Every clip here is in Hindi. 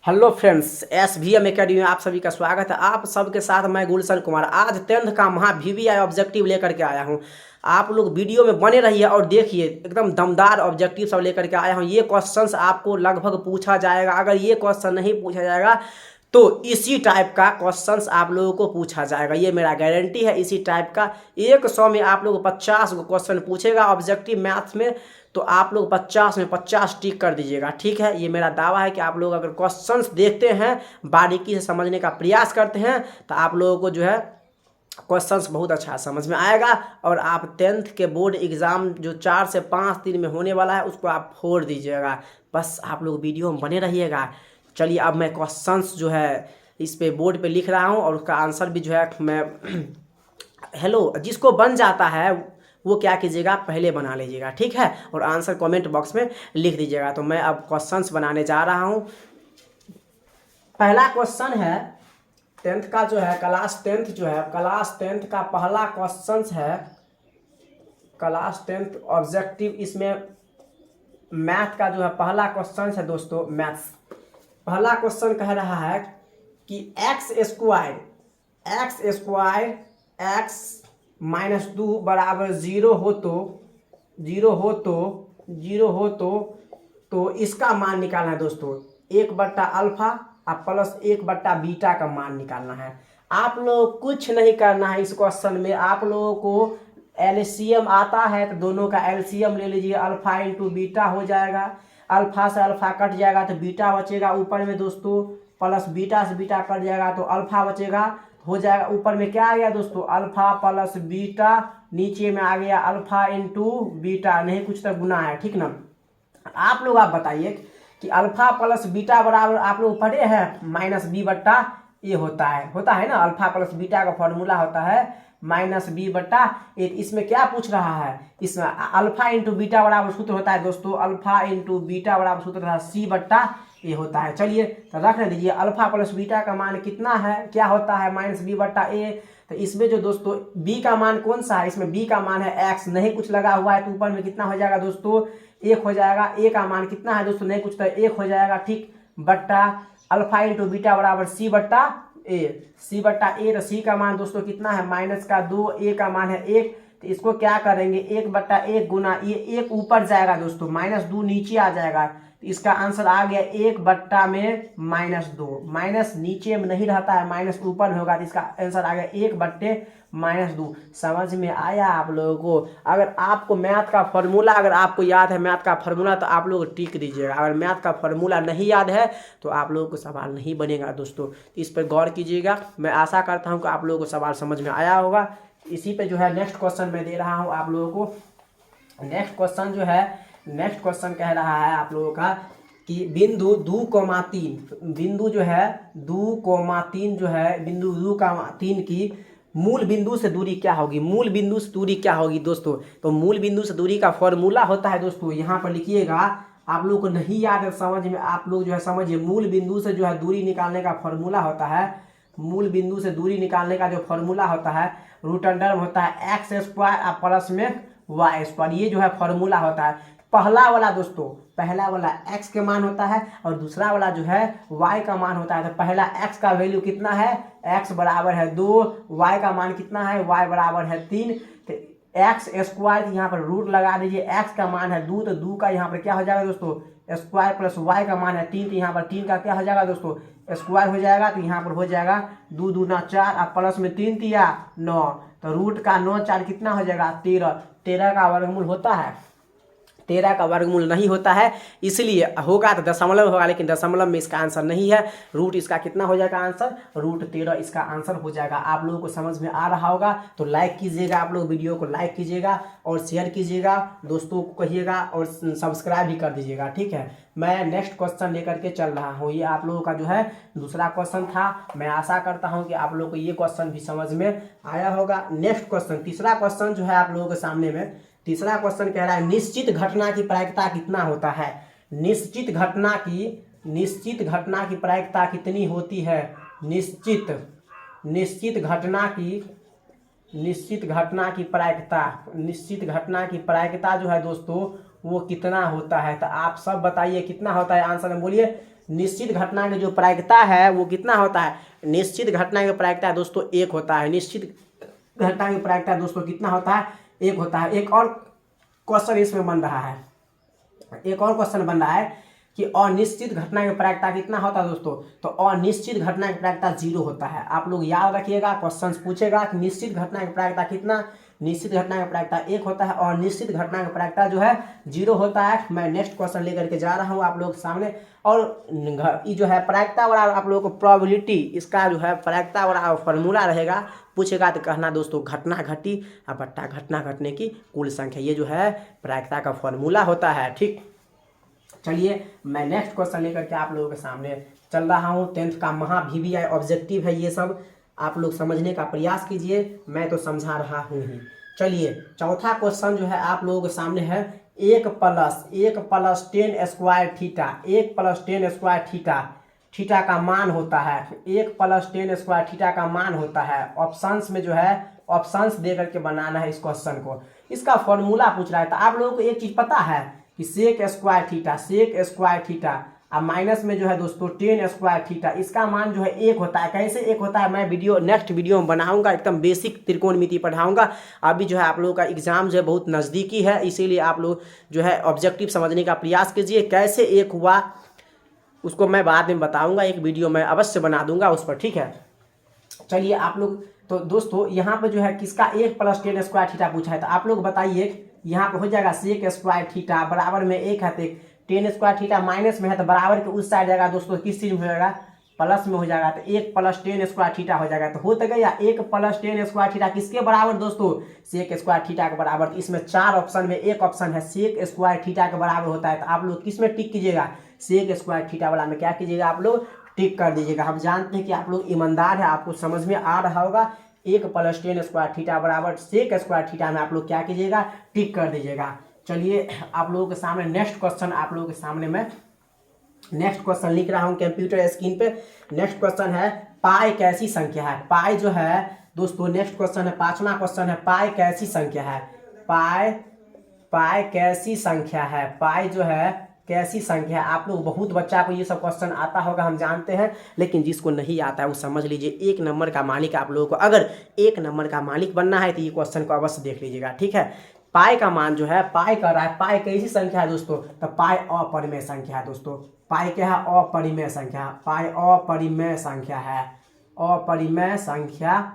हेलो फ्रेंड्स, SVM एकेडमी में आप सभी का स्वागत है। आप सबके साथ मैं गुलशन कुमार आज 10th का महा VVI ऑब्जेक्टिव लेकर के आया हूं। आप लोग वीडियो में बने रहिए और देखिए, एकदम दमदार ऑब्जेक्टिव सब लेकर के आया हूं। ये क्वेश्चंस आपको लगभग पूछा जाएगा। अगर ये क्वेश्चन नहीं पूछा जाएगा तो इसी टाइप का क्वेश्चंस आप लोगों को पूछा जाएगा, ये मेरा गारंटी है। इसी टाइप का 100 में आप लोग 50 को क्वेश्चन पूछेगा ऑब्जेक्टिव मैथ्स में, तो आप लोग 50 में 50 टिक कर दीजिएगा। ठीक है, ये मेरा दावा है कि आप लोग अगर क्वेश्चंस देखते हैं, बारीकी से समझने का प्रयास करते हैं, तो आप लोगों को जो है क्वेश्चंस बहुत अच्छा समझ में आएगा और आप 10th के बोर्ड एग्ज़ाम जो 4 से 5 दिन में होने वाला है उसको आप फोड़ दीजिएगा। बस आप लोग वीडियो में बने रहिएगा। चलिए, अब मैं क्वेश्चंस जो है इस पे बोर्ड पे लिख रहा हूँ और उसका आंसर भी जो है मैं हेलो, जिसको बन जाता है वो क्या कीजिएगा, पहले बना लीजिएगा। ठीक है, और आंसर कमेंट बॉक्स में लिख दीजिएगा। तो मैं अब क्वेश्चंस बनाने जा रहा हूँ। पहला क्वेश्चन है 10th का जो है क्लास 10th का पहला क्वेश्चन है क्लास 10th ऑब्जेक्टिव। इसमें मैथ का जो है पहला क्वेश्चन है दोस्तों, मैथ्स। पहला क्वेश्चन कह रहा है कि एक्स स्क्वायर एक्स माइनस 2 बराबर जीरो हो तो इसका मान निकालना है दोस्तों। 1/अल्फा और प्लस 1/बीटा का मान निकालना है। आप लोग कुछ नहीं करना है इस क्वेश्चन में। आप लोगों को एलसीएम आता है तो दोनों का एलसीएम ले लीजिए। अल्फा इंटू बीटा हो जाएगा, अल्फा से अल्फा कट जाएगा तो बीटा बचेगा ऊपर में दोस्तों, प्लस बीटा से बीटा कट जाएगा तो अल्फा बचेगा, हो जाएगा। ऊपर में क्या आ गया दोस्तों, अल्फा प्लस बीटा, नीचे में आ गया अल्फा इंटू बीटा, नहीं कुछ तो गुना है। ठीक ना। आप लोग आप बताइए कि अल्फा प्लस बीटा बराबर आप लोग पढ़े हैं -b/a होता है ना। अल्फा प्लस बीटा का फॉर्मूला होता है -b/a। इसमें क्या पूछ रहा है, इसमें अल्फा इंटू बीटा बराबर सूत्र होता है दोस्तों, अल्फा इंटू बीटा बराबर सूत्र होता है c/a होता है। चलिए तो रख दीजिए, अल्फा प्लस बीटा का मान कितना है, क्या होता है -b/a। तो इसमें जो दोस्तों b का मान कौन सा है, इसमें b का मान है x, नहीं कुछ लगा हुआ है तो ऊपर में कितना हो जाएगा दोस्तों, 1 हो जाएगा। a का मान कितना है दोस्तों, नहीं कुछ तो 1 हो जाएगा। ठीक, बट्टा अल्फा इंटू बीटा बराबर c/a। तो c का मान दोस्तों कितना है -2, a का मान है 1। तो इसको क्या करेंगे, 1/1 गुना, ये 1 ऊपर जाएगा दोस्तों, -2 नीचे आ जाएगा। तो इसका आंसर आ गया 1/-2। माइनस नीचे में नहीं रहता है, माइनस ऊपर में होगा, तो इसका आंसर आ गया 1/-2। समझ में आया आप लोगों को। अगर आपको मैथ का फॉर्मूला अगर आपको याद है, मैथ का फॉर्मूला, तो आप लोग टिक दीजिएगा। अगर मैथ का फॉर्मूला नहीं याद है तो आप लोगों को सवाल नहीं बनेगा दोस्तों। इस पर गौर कीजिएगा। मैं आशा करता हूँ कि आप लोगों को सवाल समझ में आया होगा। इसी पे जो है नेक्स्ट क्वेश्चन मैं दे रहा हूँ आप लोगों को। नेक्स्ट क्वेश्चन कह रहा है आप लोगों का कि बिंदु 2,3 बिंदु जो है 2,3 जो है बिंदु 2,3 की मूल बिंदु से दूरी क्या होगी। मूल बिंदु से दूरी क्या होगी दोस्तों, तो मूल बिंदु से दूरी का फॉर्मूला होता है दोस्तों, यहाँ पर लिखिएगा। आप लोग को नहीं याद है, समझ में आप लोग जो है समझिए। मूल बिंदु से जो है दूरी निकालने का फॉर्मूला होता है, मूल बिंदु से दूरी निकालने का जो फॉर्मूला होता है, रूट अंडर में होता है x² और प्लस में y²। ये जो है फॉर्मूला होता है। पहला वाला दोस्तों, पहला वाला x के मान होता है और दूसरा वाला जो है y का मान होता है। तो पहला x का वैल्यू कितना है, x बराबर है 2, y का मान कितना है, y बराबर है 3। तो x² यहाँ पर रूट लगा दीजिए, x का मान है 2, तो 2 का यहाँ पर क्या हो जाएगा दोस्तों, स्क्वायर प्लस y का मान है 3, तो यहाँ पर 3 का क्या हो जाएगा दोस्तों, स्क्वायर हो जाएगा। तो यहाँ पर हो जाएगा 2 दूना 4 और प्लस में 3 तिया 9, तो रूट का 9 4 कितना हो जाएगा 13। 13 का वर्गमूल होता है, 13 का वर्गमूल नहीं होता है, इसलिए होगा तो दशमलव होगा, लेकिन दशमलव में इसका आंसर नहीं है। रूट इसका कितना हो जाएगा आंसर, रूट 13 इसका आंसर हो जाएगा। आप लोगों को समझ में आ रहा होगा तो लाइक कीजिएगा, आप लोग वीडियो को लाइक कीजिएगा और शेयर कीजिएगा, दोस्तों को कहिएगा और सब्सक्राइब भी कर दीजिएगा। ठीक है, मैं नेक्स्ट क्वेश्चन लेकर के चल रहा हूँ। ये आप लोगों का जो है दूसरा क्वेश्चन था। मैं आशा करता हूँ कि आप लोगों को ये क्वेश्चन भी समझ में आया होगा। नेक्स्ट क्वेश्चन, तीसरा क्वेश्चन जो है आप लोगों के सामने में, तीसरा क्वेश्चन कह रहा है निश्चित घटना की प्रायिकता कितना होता है। निश्चित घटना की प्रायिकता कितनी होती है। निश्चित घटना की प्रायिकता जो है दोस्तों वो कितना होता है। तो आप सब बताइए कितना होता है, आंसर में बोलिए। निश्चित घटना की जो प्रायिकता है वो कितना होता है, निश्चित घटना की प्रायिकता दोस्तों 1 होता है। निश्चित घटना की प्रायिकता दोस्तों कितना होता है, 1 होता है। एक और क्वेश्चन इसमें बन रहा है, एक और क्वेश्चन बन रहा है कि अनिश्चित घटना की प्रायिकता कितना होता है दोस्तों। तो अनिश्चित घटना की प्रायिकता 0 होता है। आप लोग याद रखिएगा, क्वेश्चन पूछेगा कि निश्चित घटना की प्रायिकता कितना, निश्चित घटना की प्रायिकता 1 होता है और निश्चित घटना की प्रायिकता जो है 0 होता है। मैं नेक्स्ट क्वेश्चन लेकर के जा रहा हूँ आप लोग सामने। और ये जो है प्रायिकता वाला आप लोगों को प्रोबेबिलिटी, इसका जो है प्रायिकता वाला फॉर्मूला रहेगा, पूछेगा तो कहना दोस्तों घटना घटी और बट्टा घटना घटने की कुल संख्या, ये जो है प्रायिकता का फॉर्मूला होता है। ठीक, चलिए मैं नेक्स्ट क्वेश्चन लेकर के आप लोगों के सामने चल रहा हूँ। 10th का महा VBI ऑब्जेक्टिव है, ये सब आप लोग समझने का प्रयास कीजिए, मैं तो समझा रहा हूँ ही। चलिए चौथा क्वेश्चन जो है आप लोगों के सामने है, 1 + 10 square theta, 1 + 10 square theta, theta का मान होता है, 1 + 10 स्क्वायर थीटा का मान होता है। ऑप्शंस में जो है ऑप्शंस दे करके बनाना है इस क्वेश्चन को, इसका फॉर्मूला पूछ रहा है। तो आप लोगों को एक चीज़ पता है कि सेक स्क्वायर थीटा अब माइनस में जो है दोस्तों 10 स्क्वायर थीटा, इसका मान जो है 1 होता है। कैसे 1 होता है, मैं नेक्स्ट वीडियो में बनाऊंगा, एकदम बेसिक त्रिकोणमिति पढ़ाऊंगा। अभी जो है आप लोगों का एग्जाम जो है बहुत नज़दीकी है, इसीलिए आप लोग जो है ऑब्जेक्टिव समझने का प्रयास कीजिए। कैसे 1 हुआ उसको मैं बाद में बताऊंगा, एक वीडियो मैं अवश्य बना दूंगा उस पर, ठीक है। चलिए आप लोग, तो दोस्तों यहाँ पर जो है किसका 1 + 10 स्क्वायर थीटा पूछा है। तो आप लोग बताइए, यहाँ पर हो जाएगा सेक स्क्वायर थीटा बराबर में 1 है, तो 10 स्क्वायर थीटा माइनस में है तो बराबर के उस साइड जाएगा दोस्तों, किस चीज़ में हो जाएगा, प्लस में हो जाएगा। तो 1 + 10 स्क्वायर थीटा हो जाएगा। तो हो तो गया 1 + 10 स्क्वायर थीटा किसके बराबर दोस्तों, सेक स्क्वायर थीटा के बराबर। तो इसमें 4 ऑप्शन में एक ऑप्शन है सेक स्क्वायर थीटा के बराबर होता है। तो आप लोग किस में टिक कीजिएगा, सेक स्क्वायर थीटा वाला में क्या कीजिएगा, आप लोग टिक कर दीजिएगा। हम जानते हैं कि आप लोग ईमानदार है, आपको समझ में आ रहा होगा। 1 + 10 स्क्वायर थीटा बराबर सेक स्क्वायर थीटा में आप लोग क्या कीजिएगा, टिक कर दीजिएगा। चलिए आप लोगों के सामने नेक्स्ट क्वेश्चन, आप लोगों के सामने मैं नेक्स्ट क्वेश्चन लिख रहा हूं कंप्यूटर स्क्रीन पे। नेक्स्ट क्वेश्चन है, पाई कैसी संख्या है। पाई जो है दोस्तों, नेक्स्ट क्वेश्चन है, 5वां क्वेश्चन है, पाई कैसी संख्या है। पाई कैसी संख्या है, पाई जो है कैसी संख्या है। आप लोग बहुत बच्चा को ये सब क्वेश्चन आता होगा, हम जानते हैं, लेकिन जिसको नहीं आता है वो समझ लीजिए। 1 नंबर का मालिक आप लोगों को, अगर 1 नंबर का मालिक बनना है तो ये क्वेश्चन को अवश्य देख लीजिएगा, ठीक है। पाई का मान जो है, पाई कर रहा है, पाई कैसी संख्या है दोस्तों, तो पाई अपरिमेय संख्या है दोस्तों। पाई क्या है, अपरिमेय संख्या, पाई अपरिमेय संख्या है, अपरिमेय संख्या।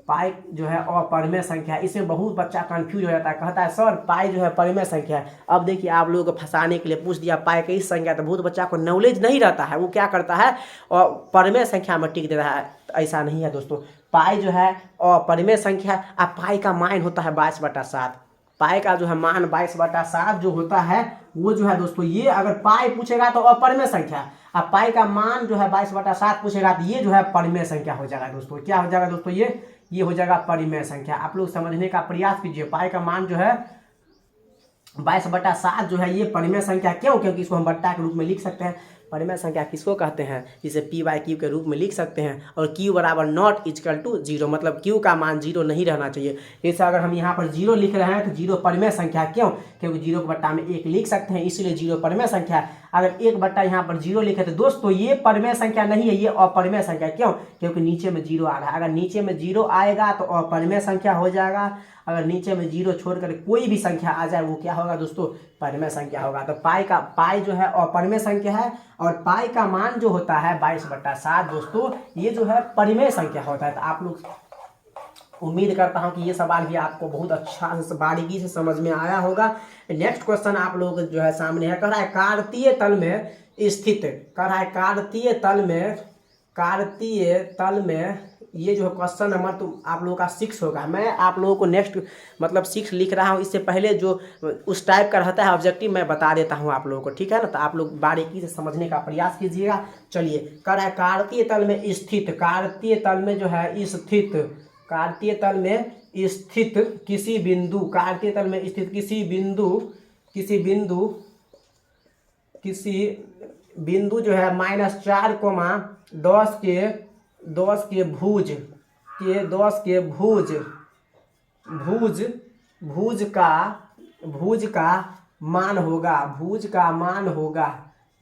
पाई जो है अपरिमेय संख्या है। इसमें बहुत बच्चा कंफ्यूज हो जाता है, कहता है सर पाई जो है परिमेय संख्या है। अब देखिए आप लोगों को फंसाने के लिए पूछ दिया पाई कैसी संख्या, तो बहुत बच्चा को नॉलेज नहीं रहता है, वो क्या करता है और परिमेय संख्या में टिक देता है। तो ऐसा नहीं है दोस्तों, पाई जो है अपरिमेय संख्या है। अब पाई का मान होता है 22/7, पाई का जो है मान 22/7 जो होता है वो जो है दोस्तों, ये अगर पाई पूछेगा तो अपरिमेय संख्या, अब पाई का मान जो है 22/7 पूछेगा तो ये जो है परिमेय संख्या हो जाएगा दोस्तों। क्या हो जाएगा दोस्तों, ये हो जाएगा परिमेय संख्या। आप लोग समझने का प्रयास कीजिए। पाई का मान जो है 22/7 जो है ये परिमेय संख्या, क्यों, क्योंकि इसको हम बट्टा के रूप में लिख सकते हैं। परिमेय संख्या किसको कहते हैं, जिसे P/Q के रूप में लिख सकते हैं। और Q = नॉट इक्वल टू 0, मतलब Q का मान 0 नहीं रहना चाहिए। जैसे अगर हम यहाँ पर 0 लिख रहे हैं तो 0 परिमेय संख्या, क्यों, क्योंकि 0 के बट्टा में 1 लिख सकते हैं, इसलिए 0 परिमेय संख्या है। अगर 1 बट्टा यहाँ पर 0 लिखे तो दोस्तों ये परिमेय संख्या नहीं है, ये अपरिमेय संख्या, क्यों, क्योंकि नीचे में 0 आ रहा है। अगर नीचे में 0 आएगा तो अपरिमेय संख्या हो जाएगा। अगर नीचे में 0 छोड़कर कोई भी संख्या आ जाए वो क्या होगा दोस्तों, परिमेय संख्या होगा। तो पाई जो है अपरिमेय संख्या है, और पाई का मान जो होता है 22/7 दोस्तों, ये जो है परिमेय संख्या होता है। तो आप लोग, उम्मीद करता हूं कि ये सवाल भी आपको बहुत अच्छा से बारीकी से समझ में आया होगा। नेक्स्ट क्वेश्चन आप लोग जो है सामने है, कह रहा है कार्तीय तल में स्थित, कह रहा है कार्तीय तल में ये जो क्वेश्चन नंबर तो आप लोगों का 6 होगा। मैं आप लोगों को नेक्स्ट मतलब 6 लिख रहा हूँ, इससे पहले जो उस टाइप का रहता है ऑब्जेक्टिव मैं बता देता हूँ आप लोगों को, ठीक है ना। तो आप लोग बारीकी से समझने का प्रयास कीजिएगा। चलिए, कह रहा है कार्तीय तल में स्थित, कार्तीय तल में जो है स्थित, कार्तीय तल में स्थित किसी बिंदु, कार्तीय तल में स्थित किसी बिंदु जो है -4, 10 के भुज का मान होगा, भुज का मान होगा,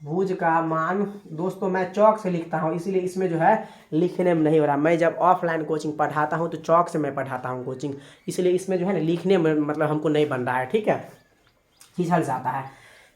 भुज का मान दोस्तों मैं चौक से लिखता हूँ, इसीलिए इसमें जो है लिखने में नहीं हो रहा। मैं जब ऑफलाइन कोचिंग पढ़ाता हूँ तो चौक से मैं पढ़ाता हूँ कोचिंग, इसलिए इसमें जो है ना लिखने में मतलब हमको नहीं बन रहा है, ठीक है, चीज हल जाता है।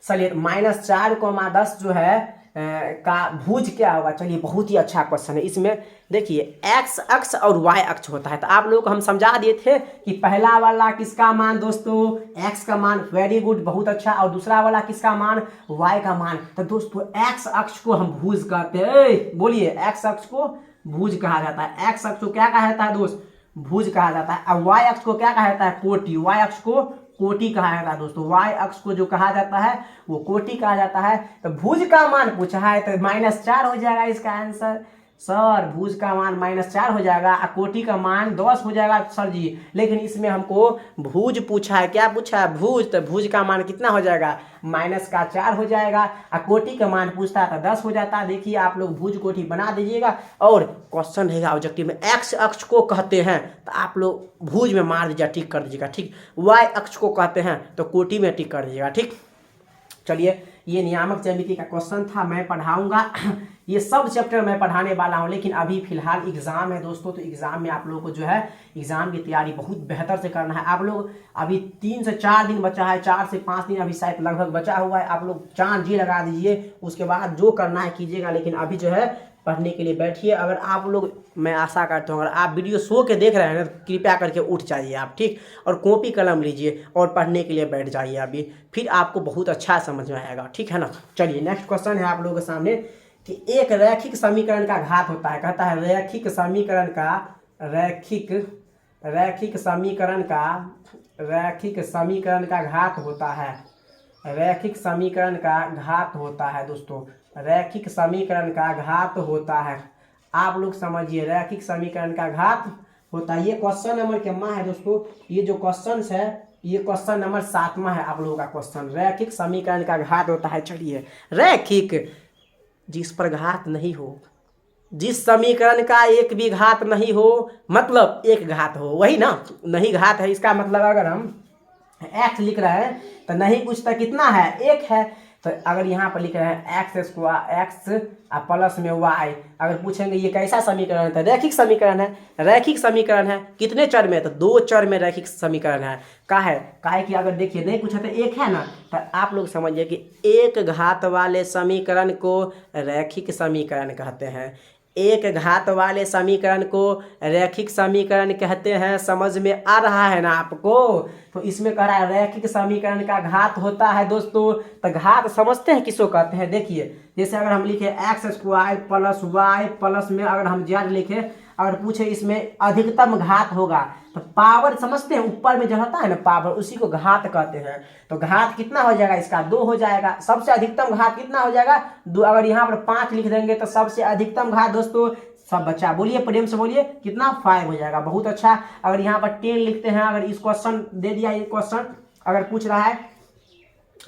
चलिए -4, 10 जो है का भुज क्या होगा। चलिए बहुत ही अच्छा क्वेश्चन है। इसमें देखिए एक्स अक्ष और वाई अक्ष होता है, तो आप लोगों को हम समझा दिए थे कि पहला वाला किसका मान दोस्तों एक्स का मान, वेरी गुड, बहुत अच्छा, और दूसरा वाला किसका मान वाई का मान। तो दोस्तों एक्स अक्ष को हम भुज कहते हैं, बोलिए एक्स अक्ष को भुज कहा जाता है। एक्स अक्ष को क्या कहा जाता है दोस्त, भुज कहा जाता है। अब वाई अक्ष को क्या कहा जाता है, कोटि, वाई अक्ष को कोटि कहा जाता है दोस्तों, वाई अक्ष को जो कहा जाता है वो कोटि कहा जाता है। तो भुज का मान पूछा है तो -4 हो जाएगा इसका आंसर। सर भुज का मान -4 हो जाएगा और कोटि का मान 10 हो जाएगा सर जी, लेकिन इसमें हमको भुज पूछा है। क्या पूछा है, भुज, तो भुज का मान कितना हो जाएगा, -4 हो जाएगा, और कोटि का मान पूछता है तो 10 हो जाता है। देखिए आप लोग भुज कोटि बना दीजिएगा, और क्वेश्चन रहेगा ऑब्जेक्टिव में एक्स अक्ष को कहते हैं तो आप लोग भुज में मार दीजिएगा, टिक कर दीजिएगा, ठीक। वाई अक्ष को कहते हैं तो कोटि में टिक कर दीजिएगा, ठीक। चलिए ये नियामक ज्यामिति का क्वेश्चन था, मैं पढ़ाऊंगा ये सब चैप्टर मैं पढ़ाने वाला हूं, लेकिन अभी फिलहाल एग्जाम है दोस्तों, तो एग्जाम में आप लोगों को जो है एग्जाम की तैयारी बहुत बेहतर से करना है। आप लोग अभी 3 से 4 दिन बचा है, 4 से 5 दिन अभी शायद लगभग बचा हुआ है, आप लोग चांद जी लगा दीजिए, उसके बाद जो करना है कीजिएगा, लेकिन अभी जो है पढ़ने के लिए बैठिए। अगर आप लोग, मैं आशा करता हूँ अगर आप वीडियो सो के देख रहे हैं ना तो कृपया करके उठ जाइए आप, ठीक, और कॉपी कलम लीजिए और पढ़ने के लिए बैठ जाइए अभी, फिर आपको बहुत अच्छा समझ में आएगा, ठीक है ना। चलिए नेक्स्ट क्वेश्चन है आप लोगों के सामने कि एक रैखिक समीकरण का घात होता है। कहता है रैखिक समीकरण का रैखिक समीकरण का घात होता है। रैखिक समीकरण का घात होता है दोस्तों, रैखिक समीकरण का घात होता है। आप लोग समझिए रैखिक समीकरण का घात होता है। ये क्वेश्चन नंबर कितना है दोस्तों, ये जो क्वेश्चन है ये क्वेश्चन नंबर 7वां है आप लोगों का क्वेश्चन, रैखिक समीकरण का घात होता है। चलिए रैखिक, जिस पर घात नहीं हो, जिस समीकरण का एक भी घात नहीं हो, मतलब एक घात हो, वही ना, नहीं घात है इसका मतलब अगर हम एक्स लिख रहे हैं तो नहीं पूछता कितना है, एक है, तो अगर यहाँ पर लिख रहे हैं एक्स स्क्वायर एक्स प्लस में वाई, अगर पूछेंगे ये कैसा समीकरण है तो रैखिक समीकरण है। रैखिक समीकरण है कितने चर में, तो 2 चर में रैखिक समीकरण है। काहे कि अगर देखिए नहीं पूछा तो एक है ना, तो आप लोग समझिए कि एक घात वाले समीकरण को रैखिक समीकरण कहते हैं। एक घात वाले समीकरण को रैखिक समीकरण कहते हैं। समझ में आ रहा है ना आपको, तो इसमें कह रहा है रैखिक समीकरण का घात होता है दोस्तों। तो घात समझते हैं किसको कहते हैं, देखिए जैसे अगर हम लिखे X square plus Y plus में अगर हम जेड लिखे, अगर पूछे इसमें अधिकतम घात होगा तो पावर समझते हैं, ऊपर में जो होता है ना पावर, उसी को घात कहते हैं। तो घात कितना हो जाएगा इसका, 2 हो जाएगा। सबसे अधिकतम घात कितना हो जाएगा, 2। अगर यहाँ पर 5 लिख देंगे तो सबसे अधिकतम घात दोस्तों, सब बच्चा बोलिए प्रेम से बोलिए कितना, 5 हो जाएगा। बहुत अच्छा। अगर यहाँ पर 10 लिखते हैं, अगर इस क्वेश्चन दे दिया, ये क्वेश्चन अगर पूछ रहा है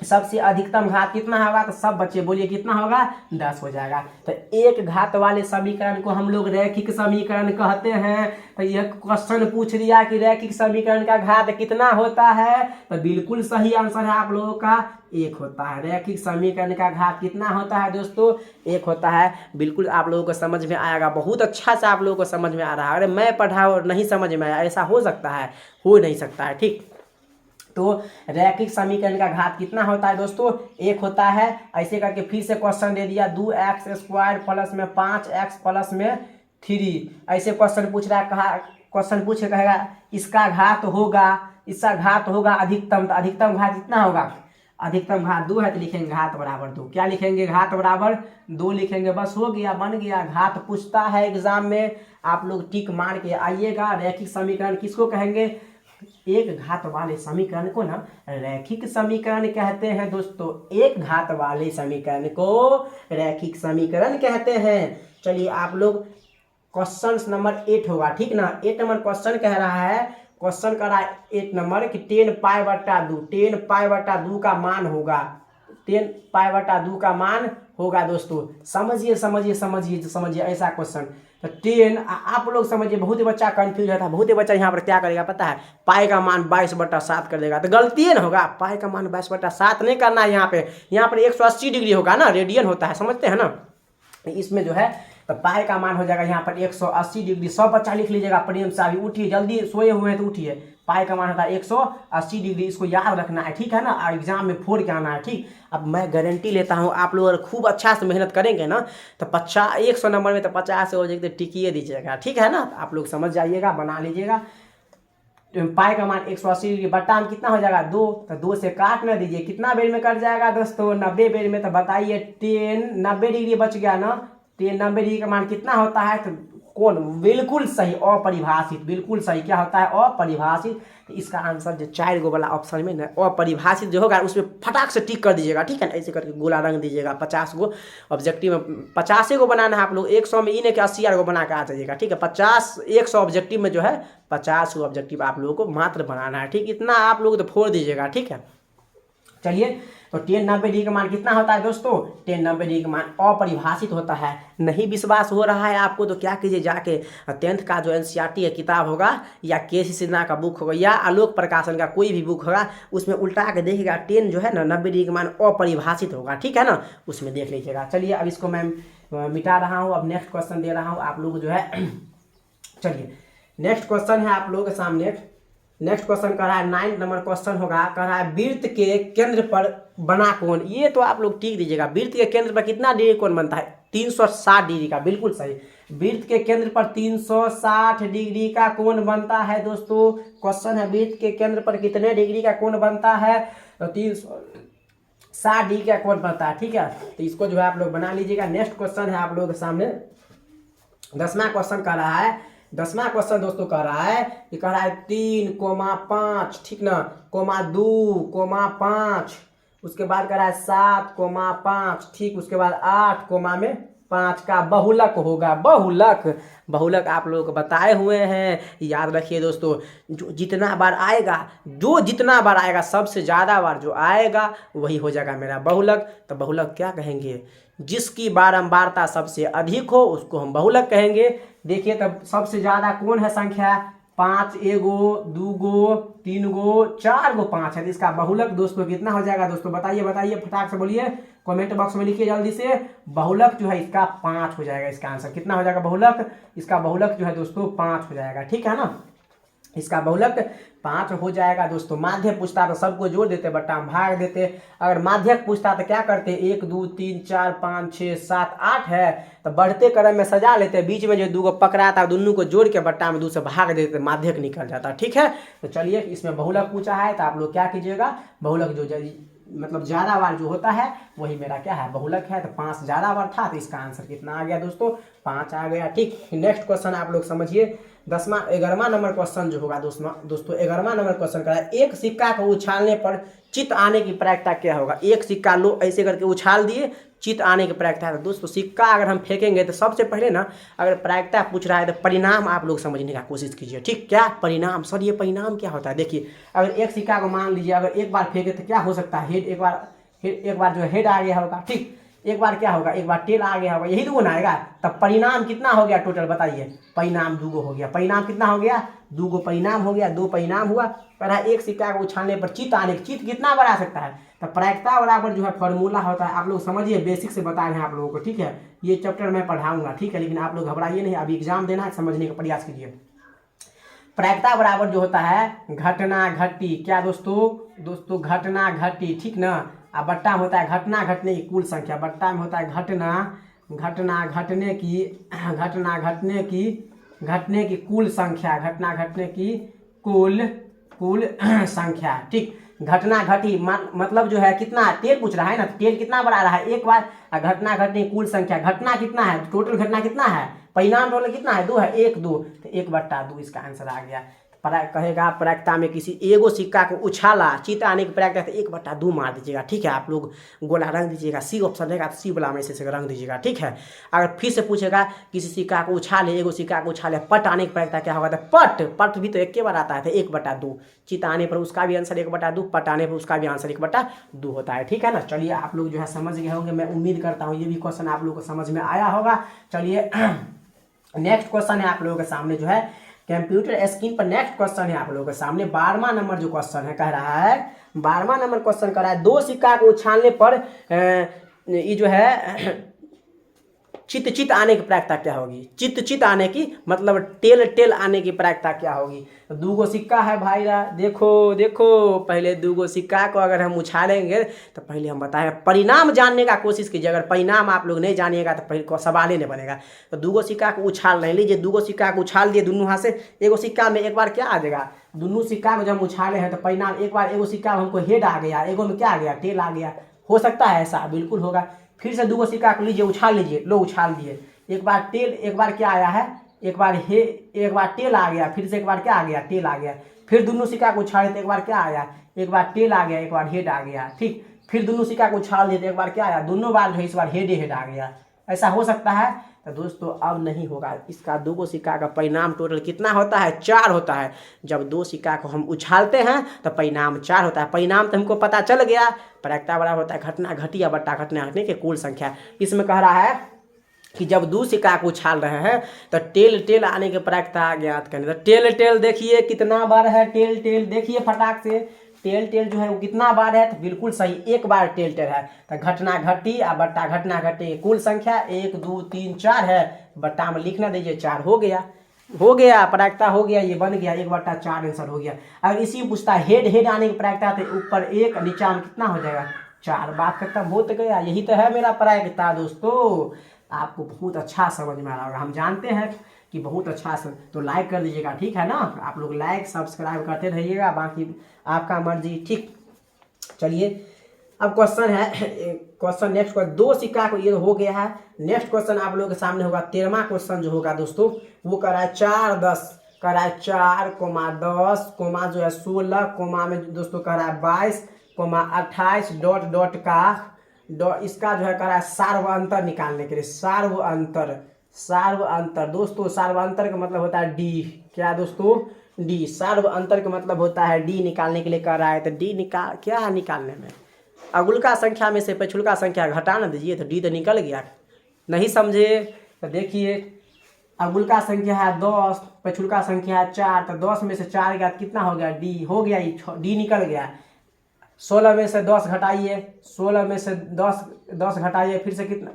सबसे अधिकतम घात कितना होगा, तो सब बच्चे बोलिए कितना होगा, 10 हो जाएगा। तो एक घात वाले समीकरण को हम लोग रैखिक समीकरण कहते हैं। तो यह क्वेश्चन पूछ दिया कि रैखिक समीकरण का घात कितना होता है, तो बिल्कुल सही आंसर है आप लोगों का 1 होता है। रैखिक समीकरण का घात कितना होता है दोस्तों, 1 होता है। बिल्कुल आप लोगों को समझ में आएगा, बहुत अच्छा से आप लोगों को समझ में आ रहा है। अरे मैं पढ़ा और नहीं समझ में आया, ऐसा हो सकता है, हो नहीं सकता है, ठीक। तो रैखिक समीकरण का घात कितना होता है दोस्तों, 1 होता है। ऐसे करके फिर से क्वेश्चन दे दिया 2x स्क्वायर प्लस में 5x प्लस में 3, ऐसे क्वेश्चन पूछ रहा है। कहा क्वेश्चन पूछे कहेगा इसका घात होगा, इसका घात होगा अधिकतम, तो अधिकतम घात कितना होगा, अधिकतम घात 2 है तो लिखेंगे घात बराबर 2। क्या लिखेंगे, घात बराबर 2 लिखेंगे, बस हो गया, बन गया। घात पूछता है एग्जाम में, आप लोग टिक मार के आइएगा। रैखिक समीकरण किसको कहेंगे, एक घात वाले समीकरण को ना रैखिक समीकरण कहते हैं दोस्तों। एक घात वाले समीकरण को रैखिक समीकरण कहते हैं। चलिए आप लोग क्वेश्चन नंबर 8 होगा, ठीक ना। 8 नंबर क्वेश्चन कह रहा है, क्वेश्चन कह रहा है 8 नंबर कि 10π/2, 10π/2 का मान होगा, 10π/2 का मान होगा दोस्तों। समझिए समझिए समझिए समझिए ऐसा क्वेश्चन। तो 10 आप लोग समझिए, बहुत ही बच्चा कंफ्यूज रहता है, बहुत ही बच्चा यहाँ पर क्या करेगा पता है, पाई का मान 22/7 कर देगा। तो गलती है ना होगा, पाई का मान 22/7 नहीं करना है यहाँ पे। यहाँ पर 180 डिग्री होगा ना, रेडियन होता है, समझते हैं ना। इसमें जो है तो पाई का मान हो जाएगा यहाँ पर 180 डिग्री। सब बच्चा लिख लीजिएगा प्रेम से, अभी उठिए जल्दी, सोए हुए हैं तो उठिए। पाई का मान होता है 180 डिग्री, इसको याद रखना है, ठीक है ना, और एग्जाम में फोड़ के आना है, ठीक। अब मैं गारंटी लेता हूँ आप लोग अगर खूब अच्छा से मेहनत करेंगे ना तो 100 नंबर में तो 50 हो जाएगी, तो टिकिए दीजिएगा, ठीक है ना। तो आप लोग समझ जाइएगा, बना लीजिएगा। पाई का मान 180 डिग्री बट्टा में कितना हो जाएगा 2, तो 2 से काट ना दीजिए, कितना बेर में कट जाएगा दोस्तों, 90 बेर में। तो बताइए 10 90 डिग्री बच गया ना, 10 90 डिग्री का मान कितना होता है, तो कौन, बिल्कुल सही, अपरिभाषित, बिल्कुल सही, क्या होता है, अपरिभाषित। तो इसका आंसर जो 4 गो वाला ऑप्शन में ना अपरिभाषित जो होगा उसमें फटाक से टिक कर दीजिएगा, ठीक है ना, ऐसे करके गोला रंग दीजिएगा। 50 गो ऑब्जेक्टिव में 50 गो बनाना है आप लोग, 100 में इन के 80 गो बना के आ जाइएगा, ठीक है। 100 ऑब्जेक्टिव में जो है 50 गो ऑब्जेक्टिव आप लोगों को मात्र बनाना है, ठीक। इतना आप लोग तो फोड़ दीजिएगा, ठीक है। चलिए, तो 10 90 डिग्री का मान कितना होता है दोस्तों, 10 90 डिग्री का मान अपरिभाषित होता है। नहीं विश्वास हो रहा है आपको तो क्या कीजिए, जाके 10th का जो NCERT का किताब होगा या KC सिन्हा का बुक होगा या आलोक प्रकाशन का कोई भी बुक होगा, उसमें उल्टा के देखिएगा 10 जो है ना 90 डिग्री का मान अपरिभाषित होगा, ठीक है ना, उसमें देख लीजिएगा। चलिए, अब इसको मैं मिटा रहा हूँ, अब नेक्स्ट क्वेश्चन दे रहा हूँ आप लोग जो है। चलिए, नेक्स्ट क्वेश्चन है आप लोगों के सामने। नेक्स्ट क्वेश्चन कर रहा है 9 नंबर क्वेश्चन होगा, कर रहा है वृत्त के केंद्र पर बना कोण। ये तो आप लोग ठीक दीजिएगा, वृत्त के केंद्र पर कितना डिग्री कोण बनता है, 360 डिग्री का, बिल्कुल सही। वृत्त के केंद्र पर 360 डिग्री का कोण बनता है दोस्तों। क्वेश्चन है वृत्त के केंद्र पर कितने डिग्री का कोण बनता है, तो 360 डिग्री का कोण बनता है, ठीक है। तो इसको जो है आप लोग बना लीजिएगा। नेक्स्ट क्वेश्चन है आप लोग के सामने 10वां क्वेश्चन कर रहा है। 10वां क्वेश्चन दोस्तों कह रहा है, ये कह रहा है 3,5, ठीक ना, (2,5), उसके बाद कह रहा है 7,5, ठीक, उसके बाद 8,5 का बहुलक होगा। बहुलक आप लोग को बताए हुए हैं, याद रखिए दोस्तों। जो जितना बार आएगा सबसे ज़्यादा बार जो आएगा वही हो जाएगा मेरा बहुलक। तो बहुलक क्या कहेंगे, जिसकी बारंबारता सबसे अधिक हो उसको हम बहुलक कहेंगे। देखिए, तब सबसे ज़्यादा कौन है संख्या, 5, 1 गो, 2 गो, 3 गो, 4 गो, 5 है। तो इसका बहुलक दोस्तों कितना हो जाएगा दोस्तों, बताइए फटाक से बोलिए, कमेंट बॉक्स में लिखिए जल्दी से। बहुलक जो है इसका 5 हो जाएगा। इसका आंसर कितना हो जाएगा बहुलक, इसका बहुलक जो है दोस्तों 5 हो जाएगा, ठीक है ना। इसका बहुलक 5 हो जाएगा दोस्तों। माध्यक पूछता तो सबको जोड़ देते, बट्टा में भाग देते। अगर माध्यक पूछता तो क्या करते, 1 2 3 4 5 6 7 8 है, तो बढ़ते क्रम में सजा लेते, बीच में जो 2 को पकड़ाता दोनों को जोड़ के बट्टा में 2 से भाग देते, माध्यक निकल जाता, ठीक है। तो चलिए, इसमें बहुलक पूछा है तो आप लोग क्या कीजिएगा, बहुलक जो मतलब ज़्यादा बार जो होता है वही मेरा क्या है, बहुलक है। तो 5 ज़्यादा बार था, तो इसका आंसर कितना आ गया दोस्तों, 5 आ गया, ठीक। नेक्स्ट क्वेश्चन आप लोग समझिए, 11वां नंबर क्वेश्चन जो होगा दोस्तों 11वां नंबर क्वेश्चन का है, एक सिक्का को उछालने पर चित आने की प्रायिकता क्या होगा। एक सिक्का लो ऐसे करके उछाल दिए, चित आने की प्रायिकता है। दोस्तों सिक्का अगर हम फेंकेंगे तो सबसे पहले ना, अगर प्रायिकता पूछ रहा है तो परिणाम आप लोग समझने का कोशिश कीजिए, ठीक। क्या परिणाम, सर ये परिणाम क्या होता है। देखिए, अगर एक सिक्का को मान लीजिए अगर एक बार फेंके तो क्या हो सकता है, हेड, एक बार जो हेड आ गया होगा, ठीक। एक बार क्या होगा, एक बार टेल आ गया होगा, यही 2 ना आएगा। तब परिणाम कितना हो गया टोटल, बताइए। परिणाम 2 हो गया। परिणाम कितना हो गया, 2 परिणाम हो गया, 2 परिणाम हुआ। पहला एक सिक्का को उछालने पर चित आने, चित कितना बार आ सकता है, तो प्रायिकता बराबर जो है फॉर्मूला होता है। आप लोग समझिए, बेसिक से बता रहे हैं आप लोगों को, ठीक है। ये चैप्टर मैं पढ़ाऊंगा, ठीक है, लेकिन आप लोग घबराइए नहीं, अभी एग्जाम देना है, समझने का प्रयास कीजिए। प्रायिकता बराबर जो होता है घटना घटी, क्या दोस्तों घटना घटी, ठीक ना। अब बट्टा में होता है घटना घटने की कुल संख्या, बट्टा में होता है घटना घटने की कुल संख्या, घटना घटने की कुल संख्या, ठीक। घटना घटी मतलब जो है कितना, टेल पूछ रहा है ना, टेल कितना बार आ रहा है, एक बार। घटना घटने की कुल संख्या, घटना कितना है, टोटल घटना कितना है, परिणाम टोटल कितना है, 2 है, 1 2, तो 1/2 इसका आंसर आ गया। कहेगा प्रायिकता में किसी एगो सिक्का को उछाला, चित आने की प्रायिकता तो 1/2 मार दीजिएगा, ठीक है। आप लोग गोला रंग दीजिएगा, सी ऑप्शन रहेगा तो सी वाला में से रंग दीजिएगा, ठीक है। अगर फिर से पूछेगा किसी सिक्का को उछाले, एगो सिक्का को उछाले, पट आने की प्रायिकता क्या होगा, तो पट भी तो एक बार आता है, तो 1/2। चित आने पर उसका भी आंसर 1/2, पट आने पर उसका भी आंसर 1/2 होता है, ठीक है ना। चलिए आप लोग जो है समझ गए होंगे, मैं उम्मीद करता हूँ ये भी क्वेश्चन आप लोग को समझ में आया होगा। चलिए नेक्स्ट क्वेश्चन है आप लोगों के सामने जो है कंप्यूटर स्क्रीन पर। नेक्स्ट क्वेश्चन है आप लोगों के सामने 12वां नंबर जो क्वेश्चन है, कह रहा है 12वां नंबर क्वेश्चन कह रहा है 2 सिक्का को उछालने पर ये जो है चित आने की प्रायिकता क्या होगी। चित आने की मतलब टेल आने की प्रायिकता क्या होगी। तो 2 सिक्का है भाई, देखो पहले 2 सिक्का को अगर हम उछालेंगे तो पहले हम बताएं, परिणाम जानने का कोशिश कीजिए। अगर परिणाम आप लोग नहीं जानिएगा तो पहले को सवाल ही नहीं बनेगा। तो 2 सिक्का को उछाल रहे, लीजिए 2 सिक्का को उछाल दिए दोनों हाथ से। एगो सिक्का में एक बार क्या आ जाएगा, दोनों सिक्का को जब हम उछाले हैं तो परिणाम एक बार एगो सिक्का में हमको हेड आ गया, एगो में क्या आ गया, टेल आ गया। हो सकता है ऐसा, बिल्कुल होगा। फिर से 2 सिक्का को लीजिए, उछाल लीजिए, लो उछाल दिए, एक बार टेल, एक बार क्या आया है, एक बार टेल आ गया, फिर से एक बार क्या आ गया, टेल आ गया। फिर दोनों सिक्का को उछाले तो एक बार क्या आया, एक बार टेल आ गया, एक बार हेड आ गया, ठीक। फिर दोनों सिक्का को उछाल दिए तो एक बार क्या आया, दोनों बार जो है इस बार हेड आ गया। ऐसा हो सकता है। तो दोस्तों अब नहीं होगा, इसका 2 सिक्का का परिणाम टोटल कितना होता है, 4 होता है। जब 2 सिक्का को हम उछालते हैं तो परिणाम 4 होता है। परिणाम तो हमको पता चल गया, प्रायिकता बराबर होता है घटना घटिया बट्टा घटना घटने की कुल संख्या। इसमें कह रहा है कि जब 2 सिक्का को उछाल रहे हैं तो टेल आने के प्रायिकता ज्ञात करने। तो टेल देखिए कितना बार है, टेल देखिए फटाक से, टेल जो है वो कितना बार है, तो बिल्कुल सही 1 बार टेल है। तो घटना घटी और बट्टा घटना घटे कुल संख्या 1 2 3 4 है, बट्टा में लिखना दीजिए 4 हो गया प्रायिकता हो गया, ये बन गया 1/4 आंसर हो गया। अगर इसी पूछता है हेड आने की प्रायिकता तो ऊपर 1 नीचा में कितना हो जाएगा, 4। बात खत्म हो तो गया। यही तो है मेरा प्रायिकता दोस्तों। आपको बहुत अच्छा समझ में आ रहा होगा, हम जानते हैं कि बहुत अच्छा। तो लाइक कर दीजिएगा, ठीक है ना। आप लोग लाइक सब्सक्राइब करते रहिएगा, बाकी आपका मर्जी, ठीक। चलिए अब क्वेश्चन है, क्वेश्चन नेक्स्ट क्वेश्चन 2 सिक्का को ये हो गया है। नेक्स्ट क्वेश्चन आप लोगों के सामने होगा 13वां क्वेश्चन जो होगा दोस्तों, वो कर रहा है 4 10, कर रहा है 4, 10, कोमा जो है 16, कोमा में दोस्तों कह रहा है 22, 28, डॉट का इसका जो है कर रहा है सार्वअंतर निकालने के लिए। सार्वअंतर दोस्तों, सार्वअंतर का मतलब होता है डी। क्या दोस्तों, डी। सार्वअंतर का मतलब होता है डी निकालने के लिए कर रहा है। तो डी क्या निकालने में, अगुलका संख्या में से पछुलका संख्या घटा ना दीजिए, तो डी तो निकल गया। नहीं समझे तो देखिए, अगुलका संख्या है 10, पछुलका संख्या है 4, तो 10 में से 4 गया कितना हो गया, डी हो गया, डी निकल गया। 16 में से 10 घटाइए, 16 में से 10 घटाइए, फिर से कितना,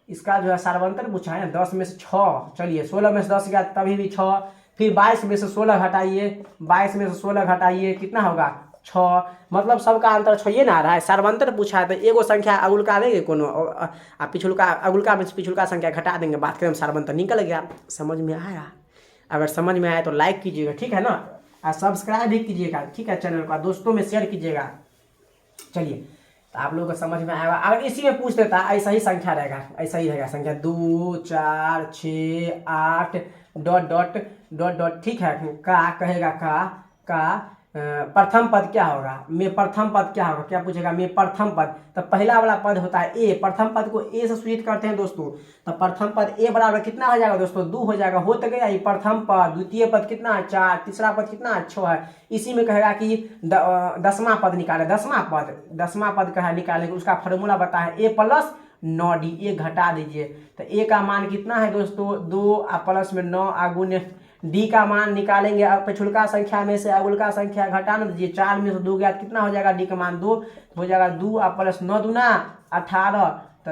इसका जो है सार्वअंतर पूछा है ना, 10 में से 6। चलिए 16 में से 10 गया तभी भी 6। फिर 22 में से 16 घटाइए, 22 में से 16 घटाइए, कितना होगा 6। मतलब सबका अंतर 6 ना आ रहा है। सार्वअंतर पूछा है तो एगो संख्या अगुलका देंगे कोनो, पिछुलका अगुलका में से पिछुलका संख्या घटा देंगे, बात करें सार्वअंतर निकल गया। समझ में आया? अगर समझ में आया तो लाइक कीजिएगा, ठीक है ना, और सब्सक्राइब भी कीजिएगा, ठीक है, चैनल का दोस्तों में शेयर कीजिएगा। चलिए तो आप लोगों को समझ में आएगा। अगर इसी में पूछ देता ऐसा ही संख्या रहेगा, ऐसा ही रहेगा संख्या 2 4 6 8 डॉट, ठीक है। का कहेगा का प्रथम पद क्या होगा, में प्रथम पद क्या होगा, क्या पूछेगा, में प्रथम पद। तो पहला वाला पद होता है ए, प्रथम पद को ए से सूचित करते हैं दोस्तों। तो प्रथम पद ए बराबर कितना हो जाएगा दोस्तों, 2 हो जाएगा। हो तो गया ये प्रथम पद। द्वितीय पद कितना है, 4। तीसरा पद कितना है, 6 है। इसी में कहेगा कि 10वां पद निकाले, 10वां पद कहा निकालेंगे, उसका फॉर्मूला बताए ए प्लस 9d। ए घटा दीजिए, तो ए का मान कितना है दोस्तों 2, प्लस में 9 गुण डी का मान निकालेंगे। अब पिछुलका संख्या में से अगुलका संख्या घटाना दीजिए, 4 में से 2 गया कितना हो जाएगा, डी का मान 2 हो जाएगा। 2 प्लस 9 दूना 18, तो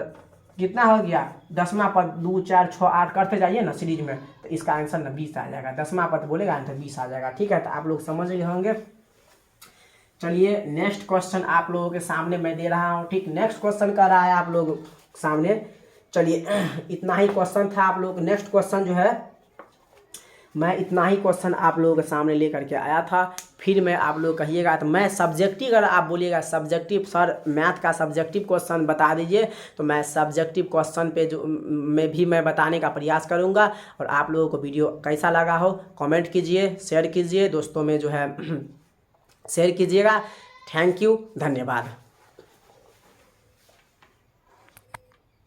कितना हो गया 10वां पद। 2 4 6 8 करते जाइए ना सीरीज में, तो इसका आंसर ना 20 आ जाएगा। 10वां पद बोलेगा आंसर 20 आ जाएगा, ठीक है। तो आप लोग समझ गए होंगे। चलिए नेक्स्ट क्वेश्चन आप लोगों के सामने मैं दे रहा हूँ, ठीक। नेक्स्ट क्वेश्चन कर रहा है आप लोग सामने। चलिए इतना ही क्वेश्चन था आप लोग। नेक्स्ट क्वेश्चन जो है मैं इतना ही क्वेश्चन आप लोगों के सामने लेकर के आया था। फिर मैं आप लोग कहिएगा तो मैं सब्जेक्टिव, अगर आप बोलिएगा सब्जेक्टिव सर मैथ का सब्जेक्टिव क्वेश्चन बता दीजिए, तो मैं सब्जेक्टिव क्वेश्चन पे जो में भी मैं बताने का प्रयास करूँगा। और आप लोगों को वीडियो कैसा लगा हो कमेंट कीजिए, शेयर कीजिए, दोस्तों में जो है शेयर कीजिएगा। थैंक यू, धन्यवाद।